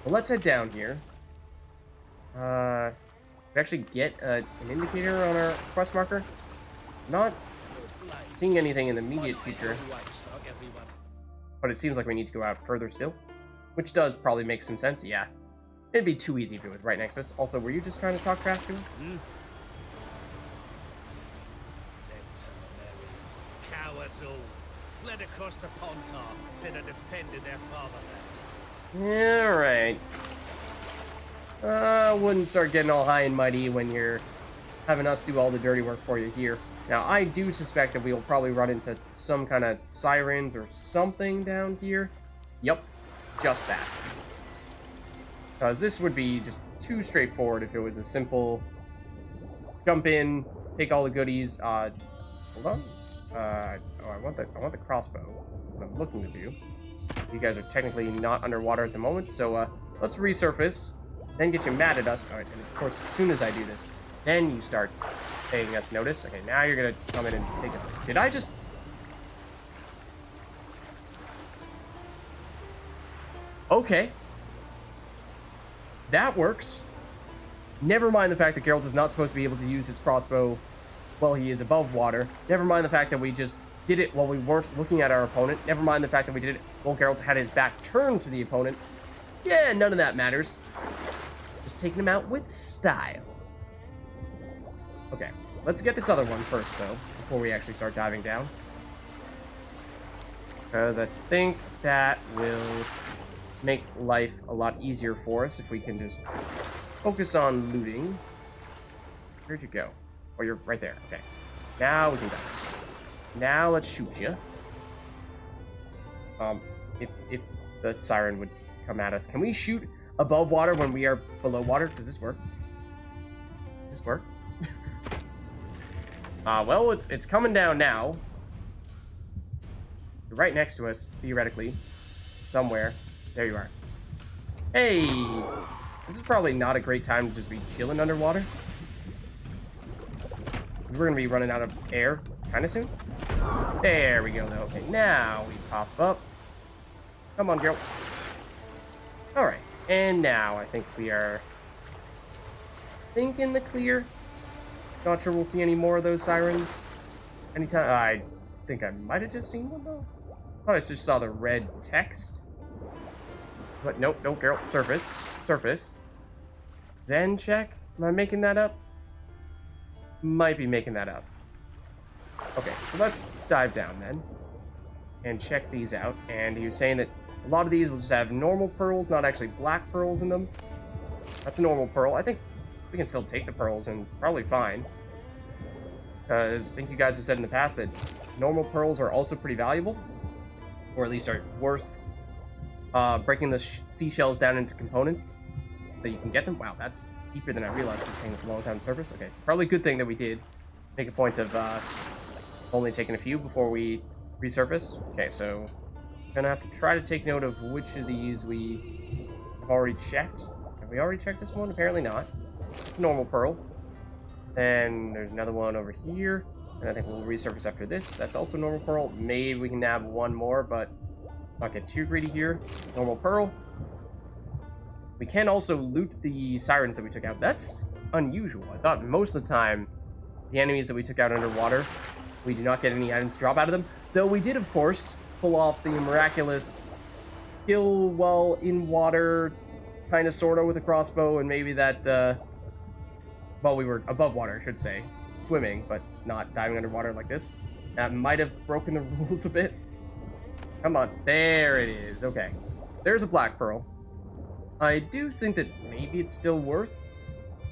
Well, let's head down here. We actually get an indicator on our quest marker. Not seeing anything in the immediate future, but it seems like we need to go out further still, which does probably make some sense. Yeah, it'd be too easy if it was right next to us. Also, were you just trying to talk trash to him? Cowards all. Fled across the Pontar, said I defended their fatherland. Yeah, right. Wouldn't start getting all high and mighty when you're having us do all the dirty work for you here. Now, I do suspect that we'll probably run into some kind of sirens or something down here. Yep, just that. Because this would be just too straightforward if it was a simple jump in, take all the goodies. Hold on. Oh, I want the crossbow. What I'm looking to do. You guys are technically not underwater at the moment, so let's resurface. Then get you mad at us. All right, and of course, as soon as I do this, then you start paying us notice. Okay, now you're gonna come in and take it. Did I just? Okay. That works. Never mind the fact that Geralt is not supposed to be able to use his crossbow while he is above water. Never mind the fact that we just did it while we weren't looking at our opponent. Never mind the fact that we did it while Geralt had his back turned to the opponent. Yeah, none of that matters. Just taking him out with style. Okay, let's get this other one first, though, before we actually start diving down. Because I think that will make life a lot easier for us if we can just focus on looting. Where'd you go? Oh, you're right there. Okay. Now we can dive. Now let's shoot you. If the siren would come at us. Can we shoot above water when we are below water? Does this work? Does this work? Well, it's coming down now. You're right next to us, theoretically. Somewhere. There you are. Hey! This is probably not a great time to just be chilling underwater. We're gonna be running out of air kind of soon. There we go, though. Okay, now we pop up. Come on, girl. Alright, and now I think we are in the clear. Not sure we'll see any more of those sirens anytime. I think I might have just seen one, though. Oh, I just saw the red text. But nope, nope, girl. Surface. Surface. Then check. Am I making that up? Might be making that up. Okay, so let's dive down then and check these out. And he was saying that a lot of these will just have normal pearls, not actually black pearls in them. That's a normal pearl. I think we can still take the pearls and probably fine. Because I think you guys have said in the past that normal pearls are also pretty valuable. Or at least are worth breaking the seashells down into components so that you can get them. Wow, that's deeper than I realized this thing is a long time surface. Okay, it's probably a good thing that we did make a point of only taking a few before we resurface. Okay, so I'm gonna have to try to take note of which of these we have already checked. Have we already checked this one? Apparently not. It's a normal pearl. Then there's another one over here, and I think we'll resurface after this. That's also normal pearl. Maybe we can nab one more, but not get too greedy here. Normal pearl. We can also loot the sirens that we took out. That's unusual. I thought most of the time the enemies that we took out underwater, we do not get any items drop out of them. Though we did, of course, pull off the miraculous kill while in water, kind of, sort of, with a crossbow, and maybe that, well, we were above water, I should say. Swimming, but not diving underwater like this. That might have broken the rules a bit. Come on. There it is. Okay. There's a black pearl. I do think that maybe it's still worth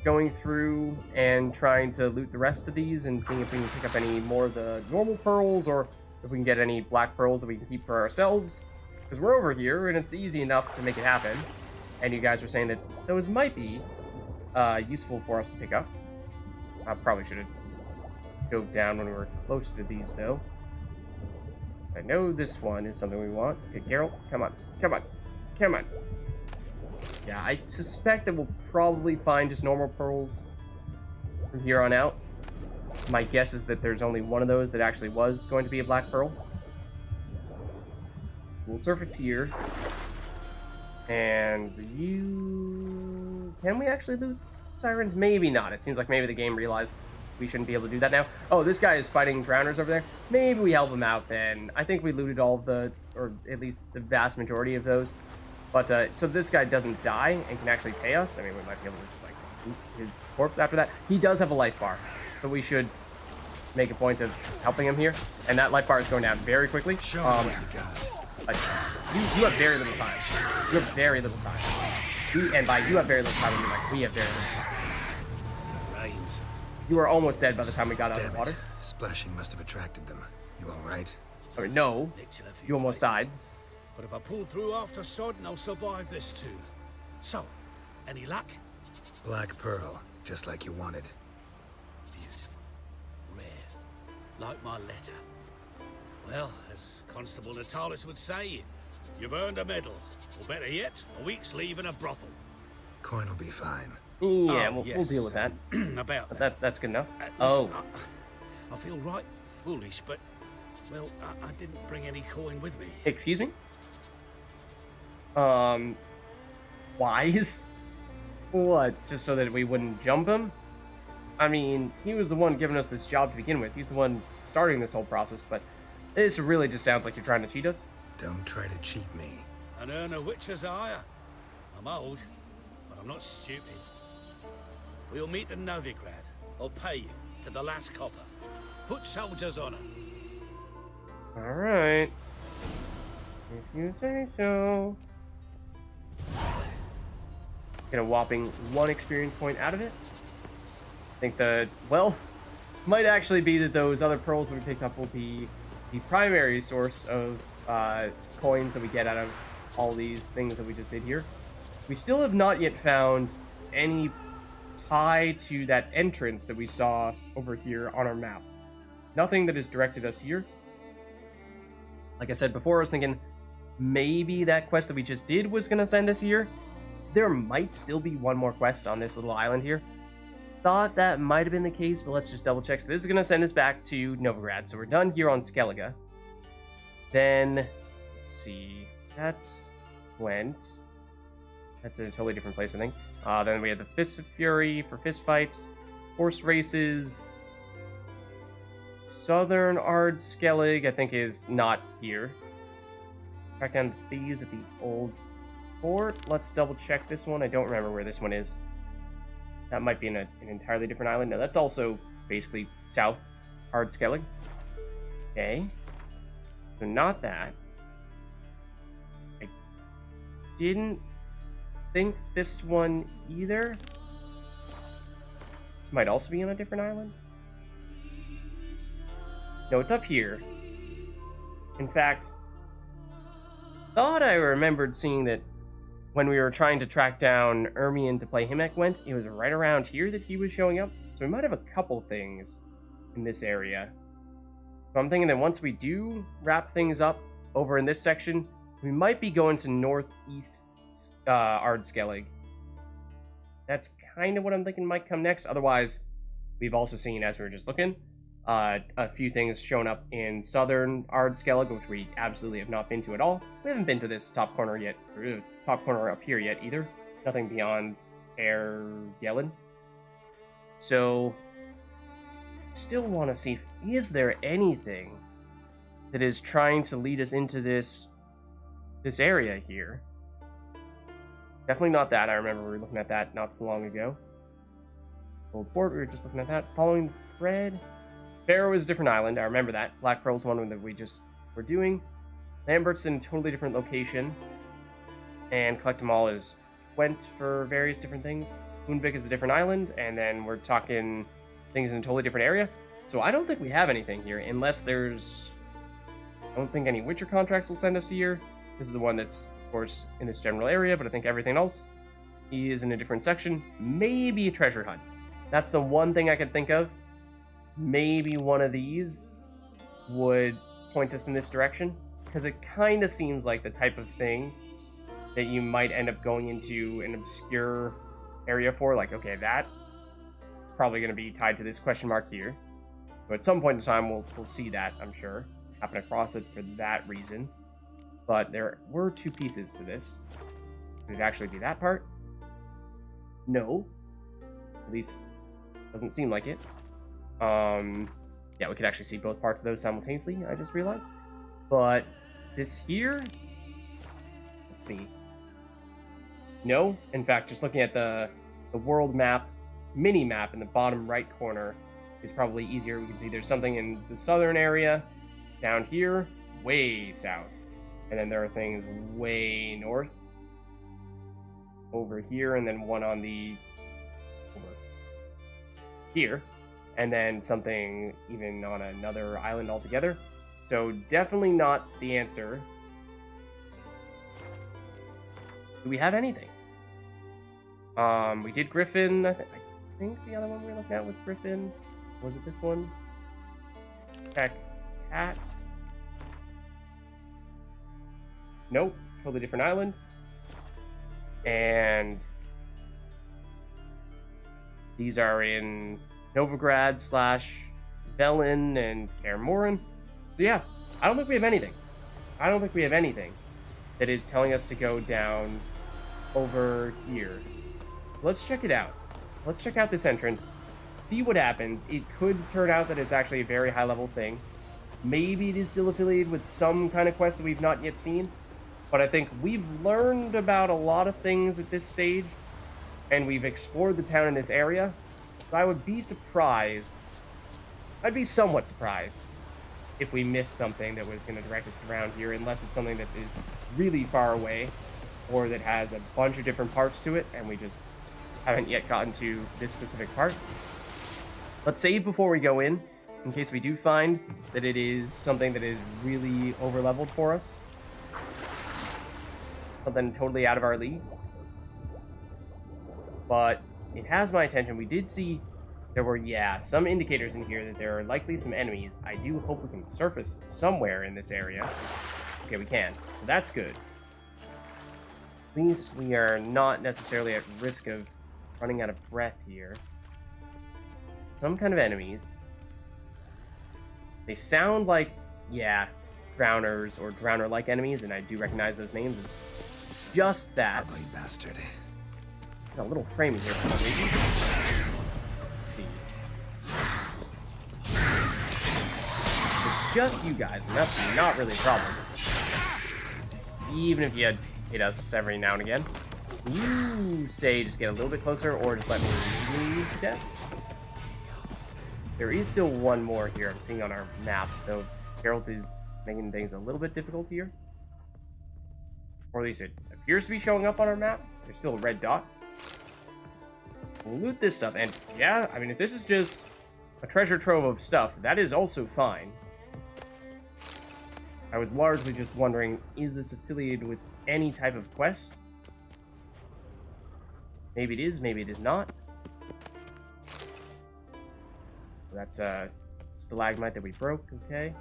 going through and trying to loot the rest of these and seeing if we can pick up any more of the normal pearls, or if we can get any black pearls that we can keep for ourselves. Because we're over here, and it's easy enough to make it happen. And you guys were saying that those might be useful for us to pick up. I probably should have dove down when we were close to these, though. I know this one is something we want. Okay, Geralt, come on. Come on. Come on. Yeah, I suspect that we'll probably find just normal pearls from here on out. My guess is that there's only one of those that actually was going to be a black pearl. We'll surface here. And you... Can we actually loot sirens? Maybe not. It seems like maybe the game realized we shouldn't be able to do that now. Oh, this guy is fighting drowners over there. Maybe we help him out then. I think we looted all of the, or at least the vast majority of those. But, so this guy doesn't die and can actually pay us. I mean, we might be able to just, like, loot his corpse after that. He does have a life bar, so we should make a point of helping him here. And that life bar is going down very quickly. Show me what you got. You have very little time. You have very little time. And by you have very little time, I mean, like, we have very little time. Rains. You were almost dead by the time we got out of Damn the water. it. Splashing must have attracted them. You all right? Or no, Nicked in a few you almost places. died. But if I pull through after sodden, I'll survive this too. So, any luck? Black pearl, just like you wanted. Beautiful. Rare. Like my letter. Well, as Constable Natalis would say, you've earned a medal. Or better yet, a week's leave in a brothel. Coin will be fine. Yeah, Oh, we'll yes. deal with that. About But that. that's good enough. Listen, Oh, I feel right foolish, but, well, I didn't bring any coin with me. excuse me? Wise? What? Just so that we wouldn't jump him? I mean, he was the one giving us this job to begin with. He's the one starting this whole process, but this really just sounds like you're trying to cheat us. Don't try to cheat me. And earn a witcher's hire. I'm old, but I'm not stupid. We'll meet in Novigrad. I'll pay you to the last copper. Put soldiers on it. Alright. If you say so. Get a whopping 1 experience point out of it. I think the, well, might actually be that those other pearls that we picked up will be the primary source of coins that we get out of all these things that we just did here. We still have not yet found any tie to that entrance that we saw over here on our map. Nothing that has directed us here. Like I said before, I was thinking maybe that quest that we just did was going to send us here. There might still be one more quest on this little island here. Thought that might have been the case, but let's just double check. So this is going to send us back to Novigrad. So we're done here on Skellige. Then, let's see. That's went. That's in a totally different place, I think. Then we had the Fists of Fury for fist fights. Horse races. Southern Ard Skellige, I think, is not here. Track down the thieves at the old fort. Let's double check this one. I don't remember where this one is. That might be in an entirely different island. No, that's also basically South Ard Skellige. Okay. So not that. I didn't think this one either. This might also be on a different island. No, it's up here. In fact, thought I remembered seeing that when we were trying to track down Ermion to play Himek went, it was right around here that he was showing up. So we might have a couple things in this area. So I'm thinking that once we do wrap things up over in this section, we might be going to northeast Ard Skellige. That's kind of what I'm thinking might come next. Otherwise, we've also seen, as we were just looking, a few things shown up in southern Ard Skellige, which we absolutely have not been to at all. We haven't been to this top corner yet, or top corner up here yet either. Nothing beyond Air Yellen. So, still want to see, is there anything that is trying to lead us into this area here? Definitely not that. I remember we were looking at that not so long ago. Old Port, we were just looking at that. Following thread. Barrow is a different island, I remember that. Black Pearl's one that we just were doing. Lambert's in a totally different location. And Collect 'em All is went for various different things. Moonvik is a different island, and then we're talking things in a totally different area. So I don't think we have anything here, unless there's... I don't think any Witcher contracts will send us here. This is the one that's, of course, in this general area, but I think everything else is in a different section. Maybe a treasure hunt. That's the one thing I could think of. Maybe one of these would point us in this direction, because it kind of seems like the type of thing that you might end up going into an obscure area for. Like, okay, that is probably going to be tied to this question mark here. So at some point in time, we'll see that, I'm sure. Happen across it for that reason. But there were 2 pieces to this. Could it actually be that part? No. At least, doesn't seem like it. Yeah, we could actually see both parts of those simultaneously, I just realized. But this here, let's see. No, in fact, just looking at the world map, mini map in the bottom right corner is probably easier. We can see there's something in the southern area, down here, way south. And then there are things way north, over here, and then one on the, over here. And then something even on another island altogether. So definitely not the answer. Do we have anything? We did Griffin. I think the other one we were looking at was Griffin. Was it this one? Check Cat. Nope. Totally different island. And these are in Novigrad / Velen and Kaer So yeah, I don't think we have anything. I don't think we have anything that is telling us to go down over here. Let's check it out. Let's check out this entrance. See what happens. It could turn out that it's actually a very high level thing. Maybe it is still affiliated with some kind of quest that we've not yet seen. But I think we've learned about a lot of things at this stage. And we've explored the town in this area. So I would be surprised. I'd be somewhat surprised if we missed something that was going to direct us around here, unless it's something that is really far away, or that has a bunch of different parts to it, and we just haven't yet gotten to this specific part. Let's save before we go in case we do find that it is something that is really over-leveled for us. Something totally out of our league. But it has my attention. We did see there were, some indicators in here that there are likely some enemies. I do hope we can surface somewhere in this area. Okay, we can. So that's good. At least we are not necessarily at risk of running out of breath here. Some kind of enemies. They sound like, drowners or drowner-like enemies, and I do recognize those names as just that. Ugly bastard. Got a little framing here for some reason. Let's see. It's just you guys, and that's not really a problem. Even if you had hit us every now and again. You say just get a little bit closer, or just let me bleed to death. There is still one more here I'm seeing on our map, though Geralt is making things a little bit difficult here. Or at least it appears to be showing up on our map. There's still a red dot. We'll loot this stuff, and I mean, if this is just a treasure trove of stuff, that is also fine. I was largely just wondering, is this affiliated with any type of quest? Maybe it is, maybe it is not. That's a stalagmite that we broke, okay.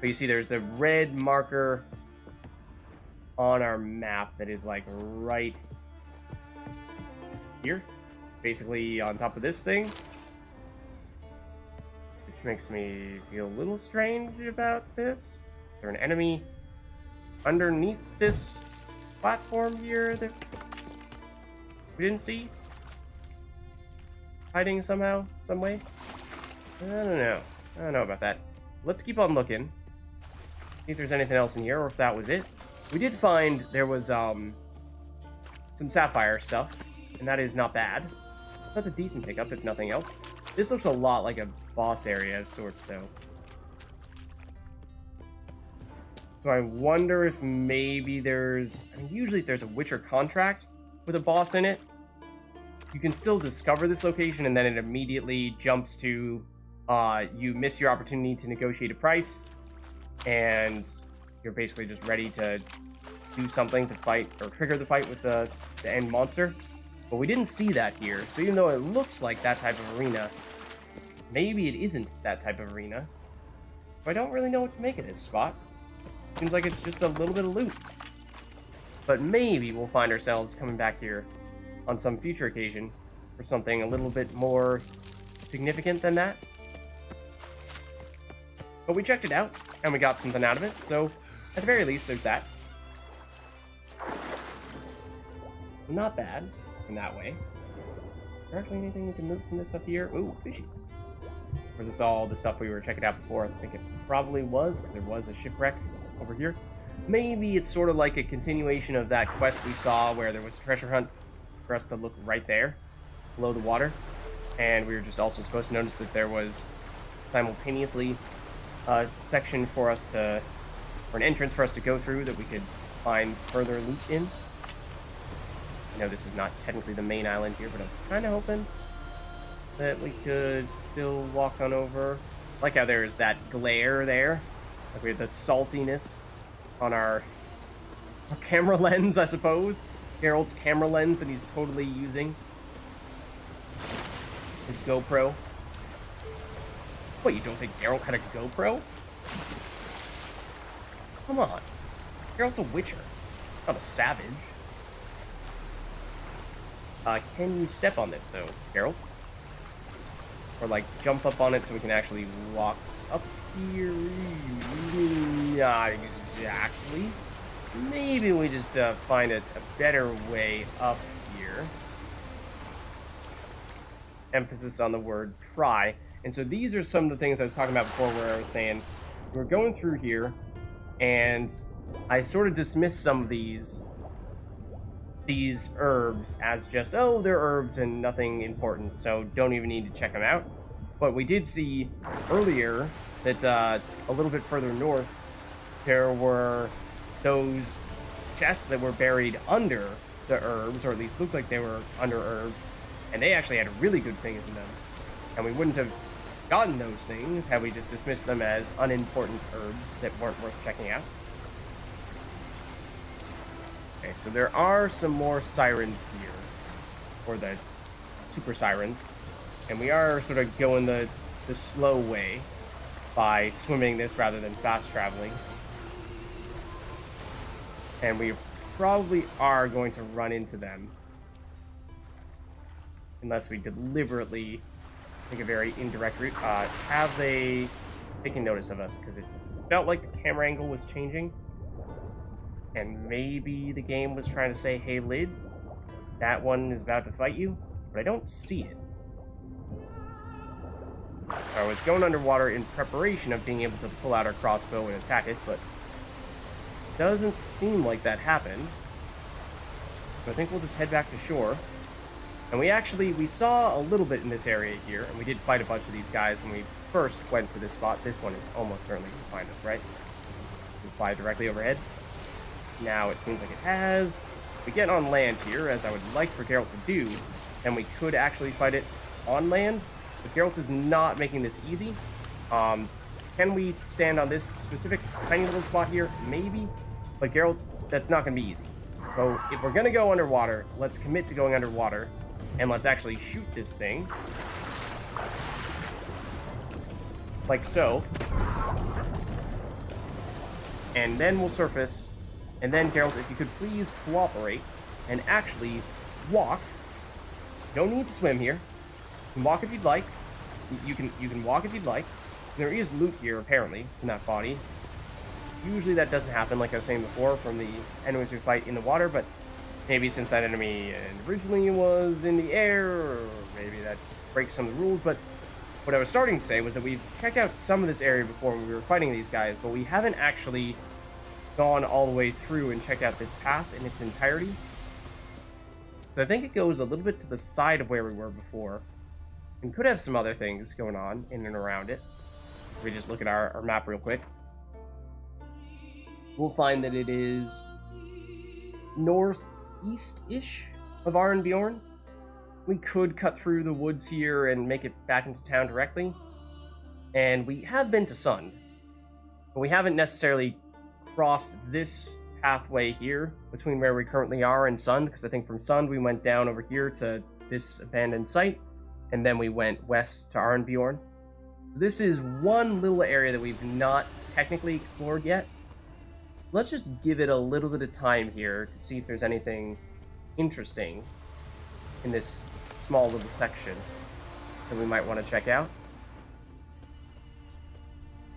But you see there's the red marker on our map that is like right here. Basically on top of this thing. Which makes me feel a little strange about this. Is there an enemy underneath this platform here that we didn't see? Hiding somehow, some way? I don't know. I don't know about that. Let's keep on looking. See if there's anything else in here, or if that was it. We did find there was some sapphire stuff, and that is not bad. That's a decent pickup, if nothing else. This looks a lot like a boss area of sorts, though. So I wonder if maybe there's... I mean, usually if there's a Witcher contract with a boss in it, you can still discover this location, and then it immediately jumps to you miss your opportunity to negotiate a price, and you're basically just ready to do something to fight or trigger the fight with the end monster. But we didn't see that here, so even though it looks like that type of arena, maybe it isn't that type of arena. But I don't really know what to make of this spot. Seems like it's just a little bit of loot. But maybe we'll find ourselves coming back here on some future occasion for something a little bit more significant than that. But we checked it out, and we got something out of it, so at the very least, there's that. Not bad in that way. Is there actually anything we can move from this up here? Ooh, fishies. Or is this all the stuff we were checking out before? I think it probably was, because there was a shipwreck over here. Maybe it's sort of like a continuation of that quest we saw where there was a treasure hunt for us to look right there, below the water. And we were just also supposed to notice that there was simultaneously a section for us to, or an entrance for us to go through that we could find further loot in. I know this is not technically the main island here, but I was kind of hoping that we could still walk on over. I like how there's that glare there. Like we have the saltiness on our camera lens, I suppose. Geralt's camera lens that he's totally using. His GoPro. What, you don't think Geralt had a GoPro? Come on. Geralt's a witcher, not a savage. Can you step on this, though, Geralt? Or, like, jump up on it so we can actually walk up here? Not exactly. Maybe we just find a better way up here. Emphasis on the word try. And so these are some of the things I was talking about before where I was saying we're going through here, and I sort of dismissed some of these herbs as just, oh, they're herbs and nothing important, so don't even need to check them out. But we did see earlier that a little bit further north, there were those chests that were buried under the herbs, or at least looked like they were under herbs, and they actually had really good things in them. And we wouldn't have gotten those things had we just dismissed them as unimportant herbs that weren't worth checking out. Okay, so there are some more sirens here, or the super sirens, and we are sort of going the slow way by swimming this rather than fast traveling. And we probably are going to run into them unless we deliberately take a very indirect route. Have they taken notice of us? Because it felt like the camera angle was changing. And maybe the game was trying to say, hey, Lids, that one is about to fight you, but I don't see it. I was going underwater in preparation of being able to pull out our crossbow and attack it, but doesn't seem like that happened. So I think we'll just head back to shore. And we saw a little bit in this area here, and we did fight a bunch of these guys when we first went to this spot. This one is almost certainly going to find us, right? We fly directly overhead. Now it seems like it has. If we get on land here, as I would like for Geralt to do, then we could actually fight it on land. But Geralt is not making this easy. Can we stand on this specific tiny little spot here? Maybe. But Geralt, that's not going to be easy. So if we're going to go underwater, let's commit to going underwater. And let's actually shoot this thing. Like so. And then we'll surface. And then, Geralt, if you could please cooperate and actually walk. You don't need to swim here. You can walk if you'd like. You can walk if you'd like. There is loot here, apparently, in that body. Usually that doesn't happen, like I was saying before, from the enemies we fight in the water, but maybe since that enemy originally was in the air, or maybe that breaks some of the rules. But what I was starting to say was that we've checked out some of this area before when we were fighting these guys, but we haven't actually gone all the way through and checked out this path in its entirety. So I think it goes a little bit to the side of where we were before, and could have some other things going on in and around it. If we just look at our map real quick, we'll find that it is northeast-ish of Bjorn. We could cut through the woods here and make it back into town directly. And we have been to Sund, but we haven't necessarily crossed this pathway here between where we currently are and Sund, because I think from Sund we went down over here to this abandoned site, and then we went west to Arnbjorn. This is one little area that we've not technically explored yet. Let's just give it a little bit of time here to see if there's anything interesting in this small little section that we might want to check out.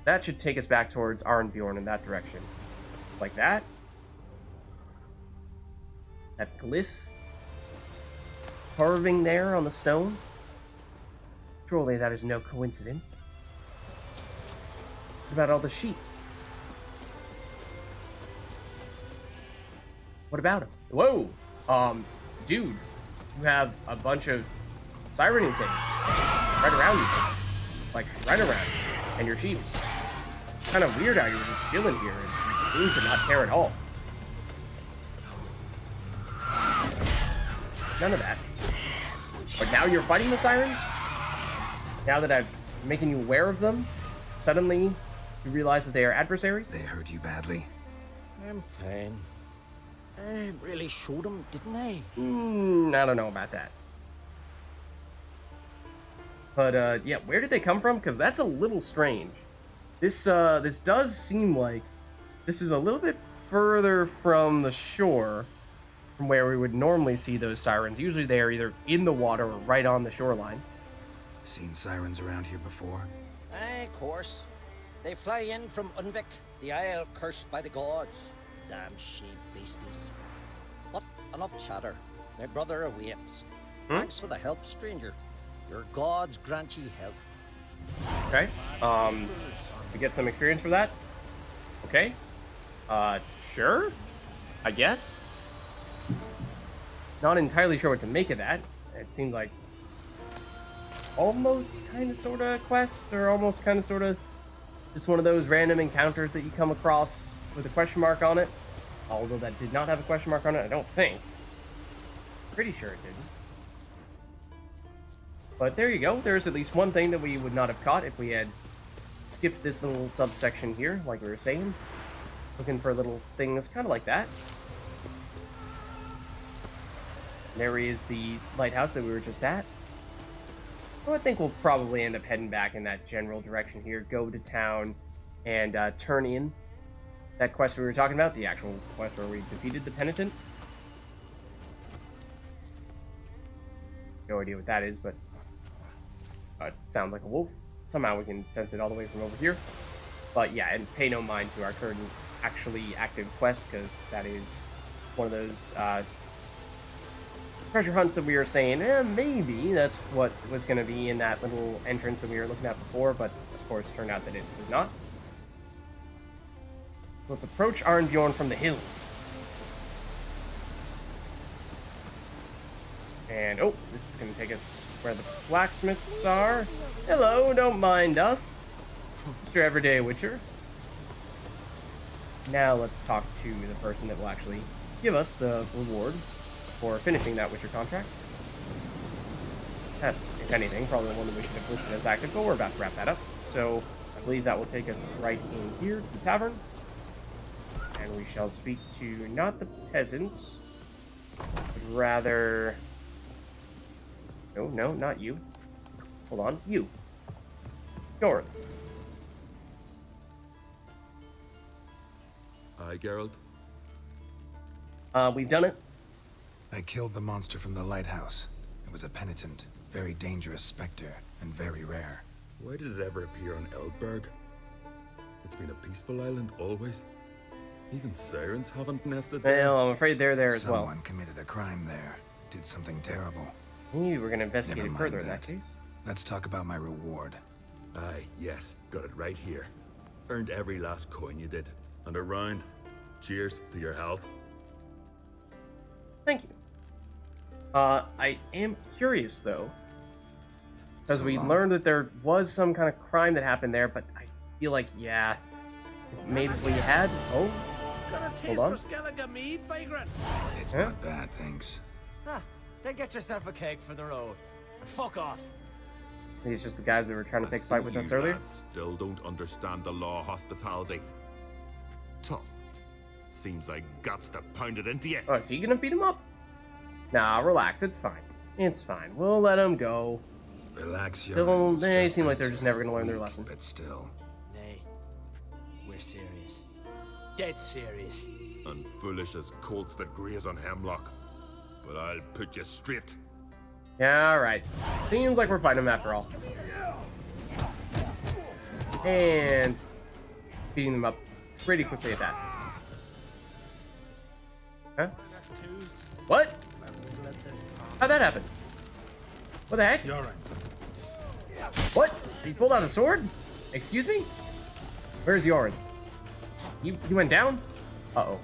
That should take us back towards Arnbjorn in that direction. Like that. That glyph carving there on the stone? Surely that is no coincidence. What about all the sheep? What about him? Whoa! Dude, you have a bunch of sirening things right around you. Like, right around you. And your sheep. It's kind of weird how you're just chilling here and you seem to not care at all. None of that. But now you're fighting the sirens? Now that I'm making you aware of them, suddenly you realize that they are adversaries? They hurt you badly? I'm fine. I really showed them, didn't I? I don't know about that. But, yeah, where did they come from? Because that's a little strange. This does seem like this is a little bit further from the shore from where we would normally see those sirens. Usually they are either in the water or right on the shoreline. Seen sirens around here before? Aye, of course. They fly in from Unvik, the isle cursed by the gods. Damn sheep beasties. But enough chatter. My brother awaits. Thanks for the help, stranger. Your gods grant ye health. Okay. To get some experience for that? Okay. Sure? I guess? Not entirely sure what to make of that. It seems like almost kind of sort of quest, or almost kind of sort of just one of those random encounters that you come across with a question mark on it. Although that did not have a question mark on it, I don't think. Pretty sure it didn't. But there you go. There's at least one thing that we would not have caught if we had skipped this little subsection here, like we were saying. Looking for little things kind of like that. There is the lighthouse that we were just at. So I think we'll probably end up heading back in that general direction here. Go to town and turn in that quest we were talking about, the actual quest where we defeated the penitent. No idea what that is, but it sounds like a wolf. Somehow we can sense it all the way from over here. But yeah, and pay no mind to our current actually active quest, because that is one of those treasure hunts that we were saying, maybe that's what was going to be in that little entrance that we were looking at before, but of course turned out that it was not. So let's approach Arnbjorn from the hills. And, oh, this is going to take us where the blacksmiths are. Hello, don't mind us, Mr. Everyday Witcher. Now let's talk to the person that will actually give us the reward for finishing that Witcher contract. That's, if anything, probably the one that we should have listed as active, but we're about to wrap that up. So I believe that will take us right in here to the tavern. And we shall speak to not the peasants, but rather... No, not you. Hold on, you. Geralt. Hi, Geralt. We've done it. I killed the monster from the lighthouse. It was a penitent, very dangerous specter, and very rare. Why did it ever appear on Eldberg? It's been a peaceful island always. Even sirens haven't nested there. Well, I'm afraid they're there as well. Someone committed a crime there. Did something terrible. We were going to investigate Never it mind further in that that. case. Let's talk about my reward. Aye, yes, got it right here. Earned every last coin you did. And a round. Cheers to your health. Thank you. I am curious, though, because we learned that there was some kind of crime that happened there, but I feel like, yeah, maybe we had... Oh, Got a taste on. for Skellige mead, vagrant? It's Huh? not bad, thanks. Huh, then get yourself a cake for the road. And fuck off. these just the guys that were trying to I pick a fight see with you us earlier. lads still don't understand the law of hospitality. Tough. Seems like guts to pound it into you. Oh, is he gonna beat him up? Nah, relax, it's fine. It's fine. We'll let him go. Relax, They'll- young. they seem like they're just never gonna learn their weak, lesson. But still. Nay, we're serious. Dead serious. And foolish as colts that graze on hemlock. But I'll put you straight. Yeah, alright. Seems like we're fighting him after all. And beating them up pretty quickly at that. Huh? What? How'd that happen? What the heck? Yoren, What? He pulled out a sword? Excuse me? Where's Yoren? He went down? Uh-oh.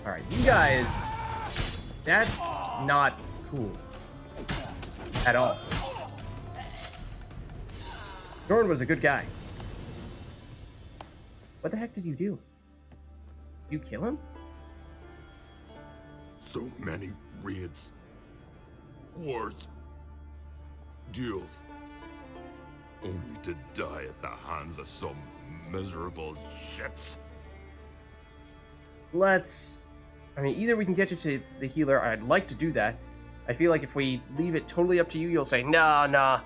Alright, you guys... That's not cool. At all. Yoren was a good guy. What the heck did you do? Did you kill him? so many raids, wars, duels, only to die at the hands of some miserable shits. I mean, either we can get you to the healer. I'd like to do that. I feel like if we leave it totally up to you, you'll say, nah.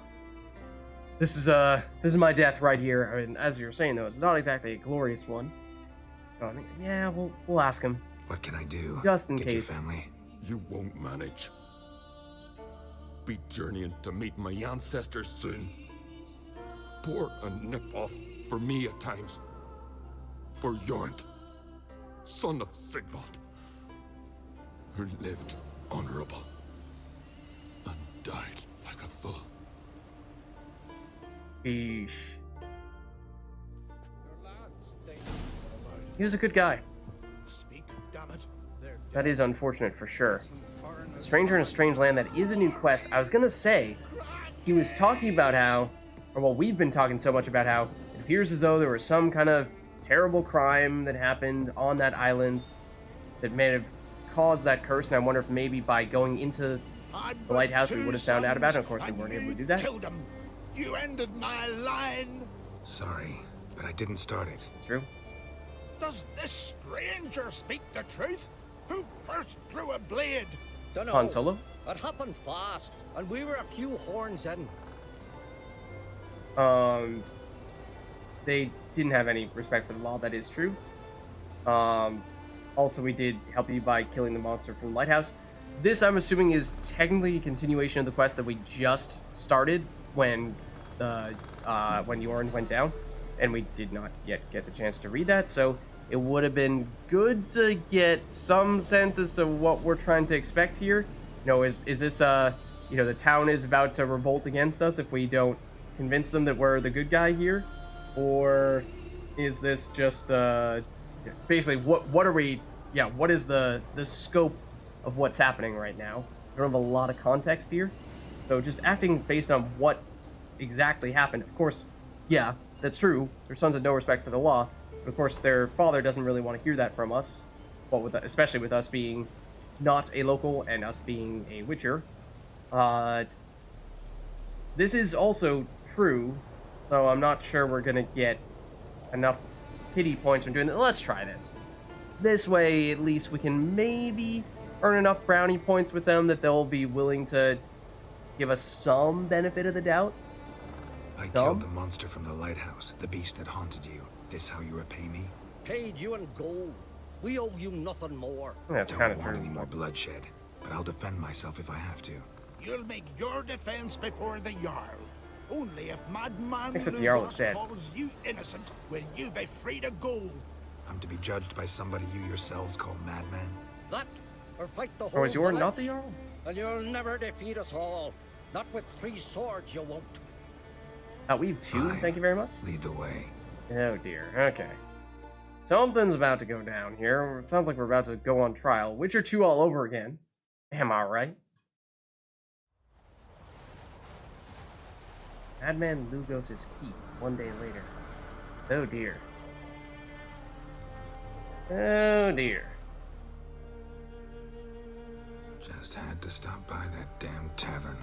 This is my death right here. I mean, as you're saying, though, it's not exactly a glorious one. So, I mean, yeah, we'll ask him. What can I do? Just in Get case. your family? You won't manage. Be journeying to meet my ancestors soon. Pour a nip off for me at times. For Jornt, son of Sigvald, who lived honorable and died like a fool. Eesh. He was a good guy. Speak, damn it. That is unfortunate for sure. Stranger in a Strange Land, that is a new quest. I was gonna say, he was talking about how, or well, we've been talking so much about how it appears as though there was some kind of terrible crime that happened on that island that may have caused that curse, and I wonder if maybe by going into the lighthouse we would have found out about it. Of course, we weren't able to do that. Killed him. You ended my line. Sorry, but I didn't start it. It's true. Does this stranger speak the truth? Who first drew a blade? Dunno. Han Solo? It happened fast, and we were a few horns in. They didn't have any respect for the law, that is true. Also, we did help you by killing the monster from the lighthouse. This, I'm assuming, is technically a continuation of the quest that we just started when Jorn went down, and we did not yet get the chance to read that, so it would have been good to get some sense as to what we're trying to expect here. You know, is this, the town is about to revolt against us if we don't convince them that we're the good guy here? Or is this just, basically, what are we, what is the scope of what's happening right now? I don't have a lot of context here. So just acting based on what exactly happened. Of course, yeah, that's true. Their sons had no respect for the law. But of course, their father doesn't really want to hear that from us. Well, especially with us being not a local and us being a Witcher. This is also true, so I'm not sure we're going to get enough pity points from doing it. Let's try this. This way, at least we can maybe earn enough brownie points with them that they'll be willing to give us some benefit of the doubt. I killed the monster from the lighthouse, the beast that haunted you. This how you repay me? Paid you in gold. We owe you nothing more. That's kind Don't of want true. any more bloodshed, but I'll defend myself if I have to. You'll make your defense before the Jarl. Only if Madman Except the Jarl is Lugos dead. calls you innocent will you be free to go. I'm to be judged by somebody you yourselves call madman? That, or fight the whole Or is Jorn not the village. Jarl? And you'll never defeat us all. Not with 3 swords, you won't. We have 2, Fine. thank you very much. Lead the way. Oh dear, okay. Something's about to go down here. It sounds like we're about to go on trial. Witcher 2 all over again. Am I right? Madman Lugos' keep, 1 day later. Oh dear. Oh dear. Just had to stop by that damn tavern.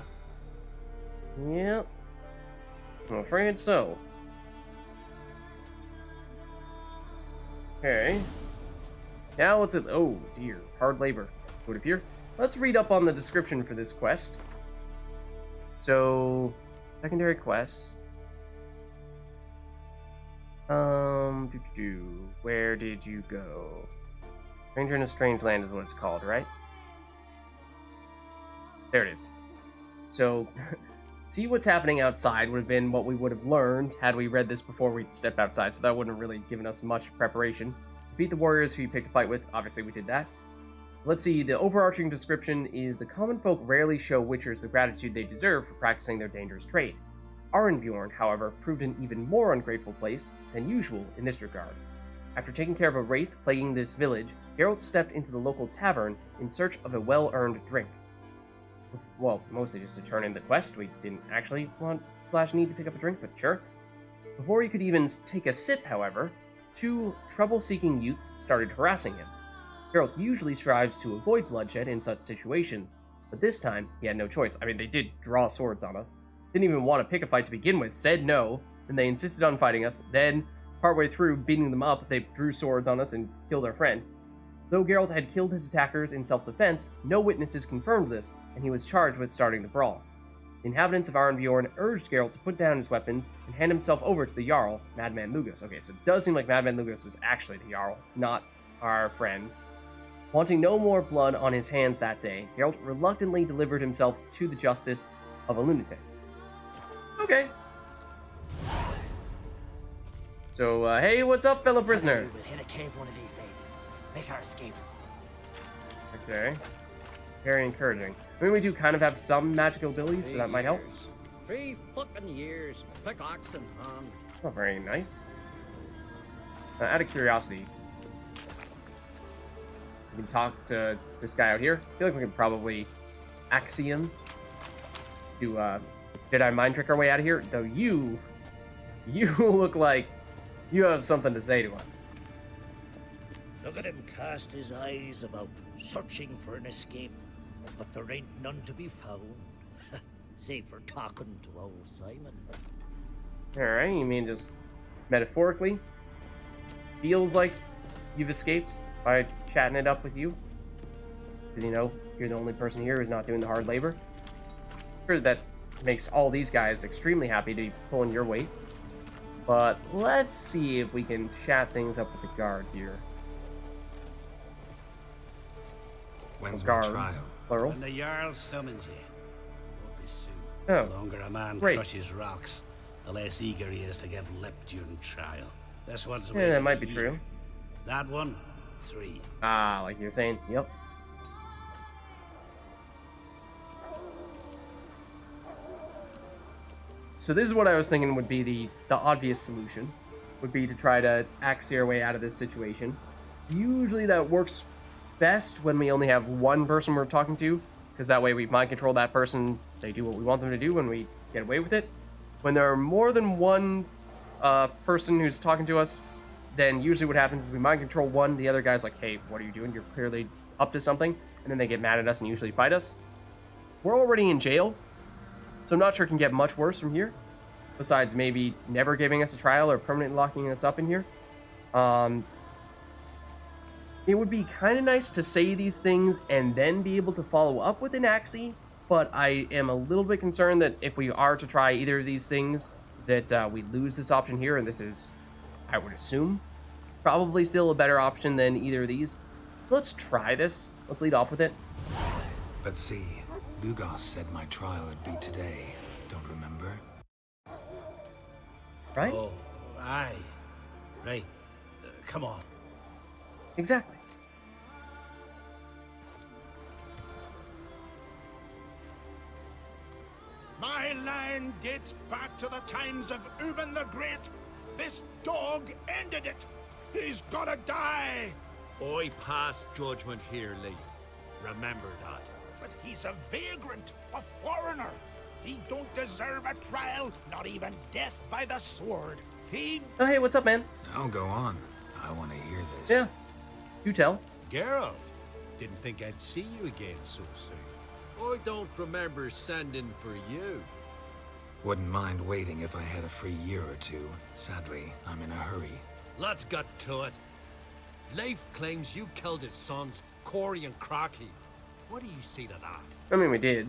Yep. I'm afraid so. Okay. Now let's... Oh, dear. Hard labor, would appear. Let's read up on the description for this quest. So, secondary quests. Where did you go? Stranger in a Strange Land is what it's called, right? There it is. So, see what's happening outside would have been what we would have learned had we read this before we stepped outside, so that wouldn't have really given us much preparation. Defeat the warriors who you picked a fight with. Obviously, we did that. Let's see, the overarching description is the common folk rarely show witchers the gratitude they deserve for practicing their dangerous trade. Arnbjorn, however, proved an even more ungrateful place than usual in this regard. After taking care of a wraith plaguing this village, Geralt stepped into the local tavern in search of a well-earned drink. Well, mostly just to turn in the quest. We didn't actually want/need to pick up a drink, but sure. Before he could even take a sip, however, two trouble-seeking youths started harassing him. Geralt usually strives to avoid bloodshed in such situations, but this time he had no choice. I mean, they did draw swords on us. Didn't even want to pick a fight to begin with, said no, then they insisted on fighting us, then, partway through beating them up, they drew swords on us and killed our friend. Though Geralt had killed his attackers in self-defense, no witnesses confirmed this, and he was charged with starting the brawl. The inhabitants of Arnbjorn urged Geralt to put down his weapons and hand himself over to the Jarl, Madman Lugos. Okay, so it does seem like Madman Lugos was actually the Jarl, not our friend. Wanting no more blood on his hands that day, Geralt reluctantly delivered himself to the justice of a lunatic. Okay. So, hey, what's up, fellow prisoner? We'll hit a cave one of these days. Make our escape. Okay. Very encouraging. I mean, we do kind of have some magical abilities, so that might help. 3 fucking years, pickaxe in hand. Oh, very nice. Out of curiosity, we can talk to this guy out here. I feel like we can probably axiom to Jedi mind trick our way out of here. Though you look like you have something to say to us. Look at him cast his eyes about, searching for an escape, but there ain't none to be found, save for talking to old Simon. Alright, you mean just metaphorically? Feels like you've escaped by chatting it up with you? Because, you know, you're the only person here who's not doing the hard labor. Sure, that makes all these guys extremely happy to be pulling your weight. But let's see if we can chat things up with the guard here. When's my Guards, trial? plural. When the Jarl summons you, won't be soon. Oh, The longer a man great. crushes rocks, the less eager he is to give lip during trial. This one's Yeah, that might be year. true. That one, 3. Ah, like you're saying, yep. So this is what I was thinking would be the obvious solution, would be to try to axe our way out of this situation. Usually that works best when we only have one person we're talking to, because that way we mind control that person, they do what we want them to do, and we get away with it. When there are more than one person who's talking to us, then usually what happens is we mind control one, the other guy's like, hey, what are you doing? You're clearly up to something, and then they get mad at us and usually fight us. We're already in jail, so I'm not sure it can get much worse from here, besides maybe never giving us a trial or permanently locking us up in here. It would be kind of nice to say these things and then be able to follow up with an axie, but I am a little bit concerned that if we are to try either of these things, that we lose this option here, and this is, I would assume, probably still a better option than either of these. Let's try this. Let's lead off with it. But see, Lugos said my trial would be today. Don't remember? Right? Oh, aye. Right. Come on. Exactly. My line dates back to the times of Ubin the Great. This dog ended it. He's gotta die. I pass judgment here, Leif. Remember that. But he's a vagrant, a foreigner. He don't deserve a trial, not even death by the sword. He... Oh, hey, what's up, man? Now go on. I want to hear this. Yeah. Do tell. Geralt, didn't think I'd see you again so soon. I don't remember sending for you. Wouldn't mind waiting if I had a free year or two. Sadly, I'm in a hurry. Let's get to it. Leif claims you killed his sons, Corey and Crocky. What do you see to that? I mean, we did.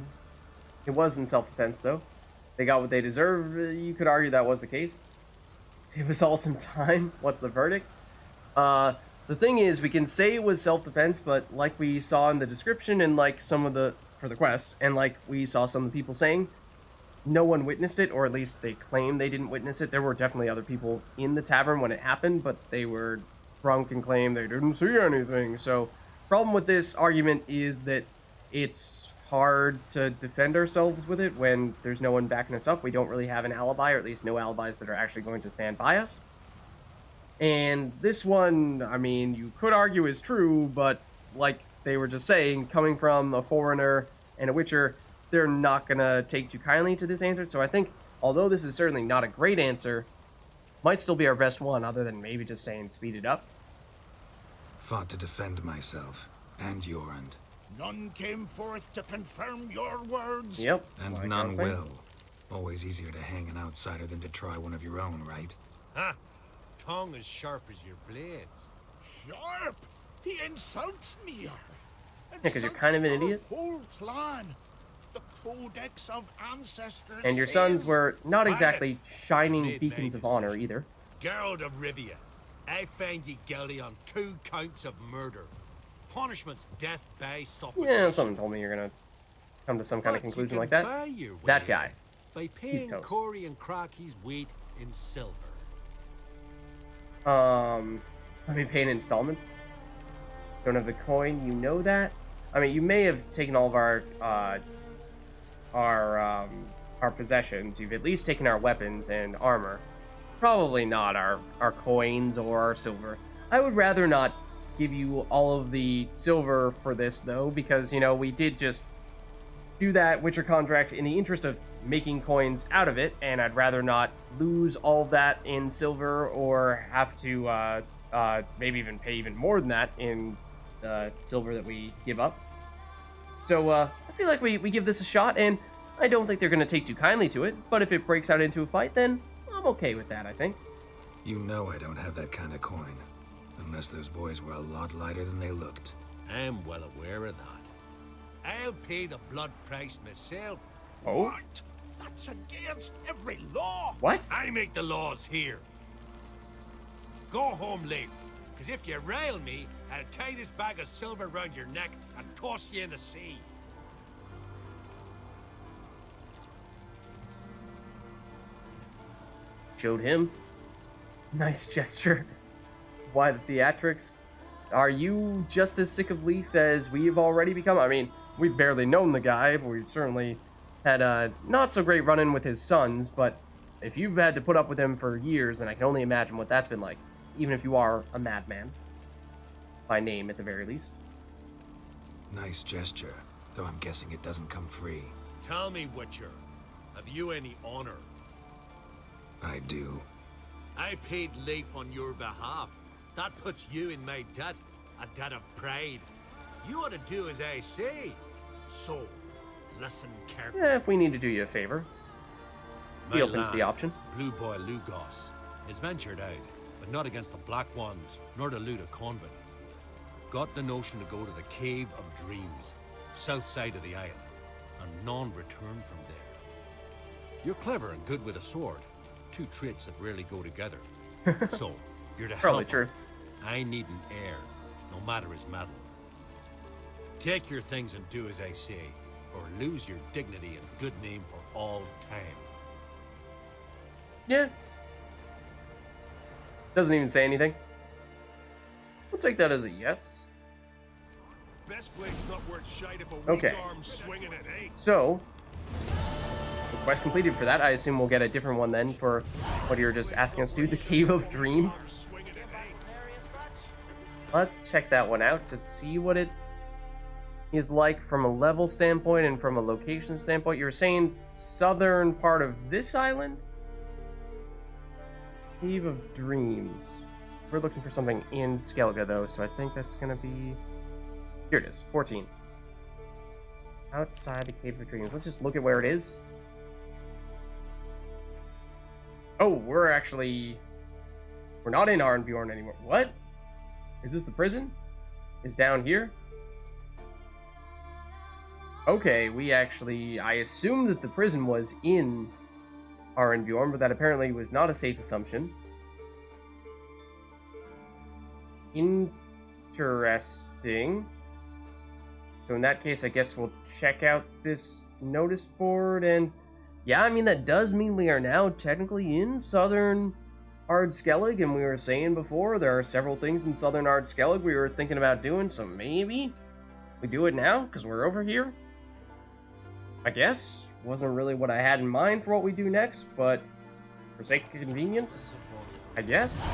It was in self-defense, though. They got what they deserved. You could argue that was the case. Save us all some time. What's the verdict? The thing is, we can say it was self-defense, but like we saw in the description and like some of the, for the quest, and like we saw some of the people saying, no one witnessed it, or at least they claim they didn't witness it. There were definitely other people in the tavern when it happened, but they were drunk and claimed they didn't see anything. So Problem with this argument is that it's hard to defend ourselves with it when there's no one backing us up. We don't really have an alibi, or at least no alibis that are actually going to stand by us. And this one, I mean, you could argue is true, but like they were just saying, coming from a foreigner and a witcher, they're not gonna take too kindly to this answer. So I think, although this is certainly not a great answer, might still be our best one, other than maybe just saying speed it up. Fought to defend myself and Jorund. None came forth to confirm your words. Yep. And like I none was saying. will. Always easier to hang an outsider than to try one of your own, right? Ha! Tongue as sharp as your blades. Sharp! He insults me. because you're kind of an idiot. Whole clan. The Codex of Ancestors. And your sons says- were not exactly shining Made beacons my of honor decision. either. Geralt of Rivia, I find ye guilty on 2 counts of murder. Punishment's death by suffocation. Yeah, someone told me you're gonna come to some kind of But you conclusion can like that. buy your way That guy. by paying toast. Corey and Crocky's weight in silver. Let me pay in installments. Don't have the coin, you know that. I mean, you may have taken all of our possessions. You've at least taken our weapons and armor. Probably not our coins or our silver. I would rather not give you all of the silver for this, though, because, you know, we did just do that Witcher contract in the interest of making coins out of it, and I'd rather not lose all of that in silver or have to maybe even pay even more than that in silver that we give up. So I feel like we give this a shot, and I don't think they're going to take too kindly to it, but if it breaks out into a fight, then I'm okay with that, I think. You know I don't have that kind of coin. Unless those boys were a lot lighter than they looked. I'm well aware of that. I'll pay the blood price myself. Oh? What? That's against every law. What? I make the laws here. Go home, Leif, because if you rile me, I'll tie this bag of silver round your neck and toss you in the sea. Showed him. Nice gesture. Why the theatrics? Are you just as sick of Leaf as we've already become? I mean, we've barely known the guy, but we've certainly had a not so great run-in with his sons, but if you've had to put up with him for years, then I can only imagine what that's been like, even if you are a madman. By name, at the very least. Nice gesture, though I'm guessing it doesn't come free. Tell me, Witcher, have you any honor? I do. I paid Leif on your behalf. That puts you in my debt, a debt of pride. You ought to do as I say. So, listen carefully. Yeah, if we need to do you a favor. He My opens the lad, option. Blue Boy Lugos is ventured out, but not against the Black Ones, nor to loot a convent. Got the notion to go to the Cave of Dreams, south side of the isle, and none return from there. You're clever and good with a sword, 2 traits that rarely go together. So, you're to Probably help. true. I need an heir, no matter his metal. Take your things and do as I say, or lose your dignity and good name for all time. Yeah. Doesn't even say anything. We'll take that as a yes. Best blade's not worth shite if a weak Okay. arm swinging it ain't. So, the quest completed for that. I assume we'll get a different one then for what you're just asking us to do, the Cave of Dreams. Swinging it ain't. Let's check that one out to see what it is like from a level standpoint and from a location standpoint. You're saying southern part of this island? Cave of Dreams. We're looking for something in Skellige, though, so I think that's going to be... Here it is, 14. Outside the Cave of Dreams. Let's just look at where it is. Oh, we're not in Arnbjorn anymore. What? Is this the prison? Is down here? Okay, I assumed that the prison was in Arnbjorn, but that apparently was not a safe assumption. Interesting. So in that case, I guess we'll check out this notice board, and yeah, I mean, that does mean we are now technically in southern Ard-Skellig, and we were saying before, there are several things in southern Ard-Skellig we were thinking about doing, so maybe we do it now, because we're over here? I guess. Wasn't really what I had in mind for what we do next, but for sake of convenience, I guess.